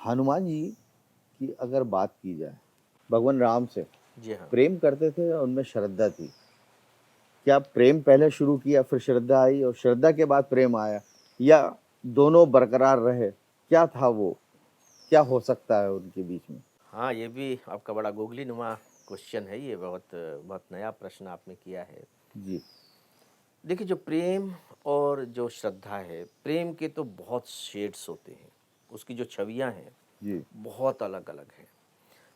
हनुमान जी की अगर बात की जाए, भगवान राम से जी हाँ। प्रेम करते थे और उनमें श्रद्धा थी। क्या प्रेम पहले शुरू किया फिर श्रद्धा आई और श्रद्धा के बाद प्रेम आया या दोनों बरकरार रहे? क्या था वो? क्या हो सकता है उनके बीच में? हाँ, ये भी आपका बड़ा गोगली-नुमा क्वेश्चन है ये बहुत बहुत नया प्रश्न आपने किया है। जी, देखिए जो प्रेम और जो श्रद्धा है, प्रेम के तो बहुत शेड्स होते हैं, उसकी जो छवियाँ हैं, जी, बहुत अलग-अलग हैं।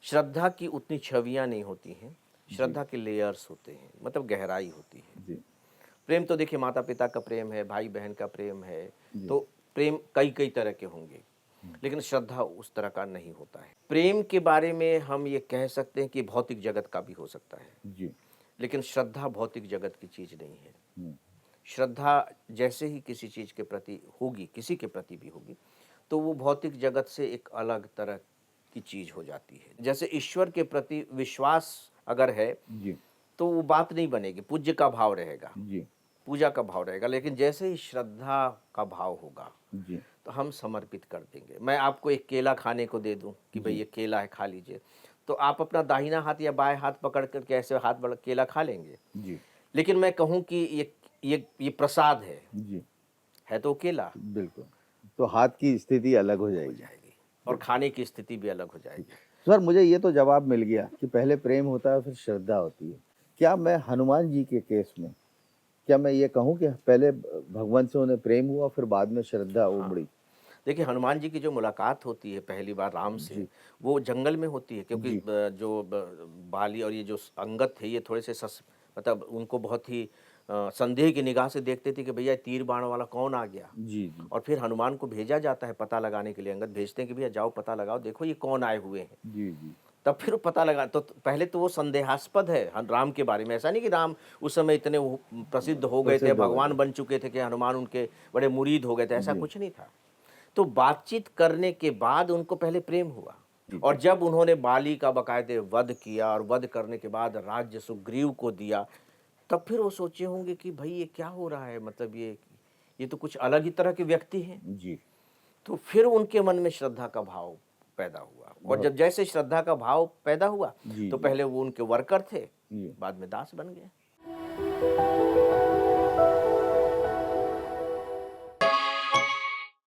श्रद्धा की उतनी छवियाँ नहीं होती हैं, जी, श्रद्धा के लेयर्स होते हैं, मतलब गहराई होती है। जी, प्रेम तो देखिए माता-पिता का प्रेम है, भाई-बहन का प्रेम है, जी, तो प्रेम कई-कई तरह के होंगे, लेकिन श्रद्धा उस तरह का नहीं होता है। प्रेम के बारे में हम ये कह सकते हैं कि भौतिक जगत का भी हो सकता है, जी, लेकिन श्रद्धा भौतिक जगत की चीज़ नहीं है। हुँ, श्रद्धा जैसे ही किसी चीज़ के प्रति होगी, किसी के प्रति भी होगी, तो वो भौतिक जगत से एक अलग तरह की चीज़ हो जाती है। जैसे ईश्वर के प्रति विश्वास अगर है, जी, तो वो बात नहीं बनेगी, पूज्य का भाव रहेगा, जी, पूजा का भाव रहेगा, लेकिन जैसे ही श्रद्धा का भाव होगा, जी, तो हम समर्पित कर देंगे। मैं आपको एक केला खाने को दे दूँ कि भई जी, ये केला है, खा लीजिए, तो आप अपना दाहिना हाथ या बाएँ हाथ पकड़ कर के ऐसे हाथ बढ़ केला खा लेंगे। जी, लेकिन मैं कहूँ कि ये प्रसाद जी, है तो केला, बिल्कुल। तो हाथ की स्थिति अलग हो हो जाएगी। जाएगी और बिल्कुल। खाने की स्थिति भी अलग हो जी। जाएगी। सर मुझे ये तो जवाब मिल गया कि पहले प्रेम होता है फिर श्रद्धा होती है। क्या मैं हनुमान जी के केस में क्या मैं ये कहूँ कि पहले भगवान से उन्हें प्रेम हुआ फिर बाद में श्रद्धा हाँ, उमड़ी? देखिए हनुमान जी की जो मुलाकात होती है पहली बार राम से, जी, वो जंगल में होती है क्योंकि जी, बाली और ये जो अंगद थे ये थोड़े से मतलब उनको बहुत ही संदेह की निगाह से देखते थे कि भैया तीर बाण वाला कौन आ गया। जी, जी, और फिर हनुमान को भेजा जाता है पता लगाने के लिए, अंगद भेजते हैं कि भैया जाओ पता लगाओ, देखो ये कौन आए हुए हैं। जी, जी, तब फिर वो पता लगा तो पहले तो वो संदेहास्पद है राम के बारे में। ऐसा नहीं कि राम उस समय इतने प्रसिद्ध हो गए थे, प्रसिद्ध हो गए भगवान थे। बन चुके थे कि हनुमान उनके बड़े मुरीद हो गए थे, ऐसा जी, कुछ नहीं था। तो बातचीत करने के बाद उनको पहले प्रेम हुआ जी, और जी, जब उन्होंने बाली का बाकायदे वध किया और वध करने के बाद राज्य सुग्रीव को दिया, तब फिर वो सोचे होंगे कि भाई ये क्या हो रहा है, मतलब ये तो कुछ अलग ही तरह के व्यक्ति हैं। जी, तो फिर उनके मन में श्रद्धा का भाव पैदा हुआ और बहुत जब जैसे श्रद्धा का भाव पैदा हुआ, जी, तो जी, पहले वो उनके वर्कर थे, जी। बाद में दास बन गए।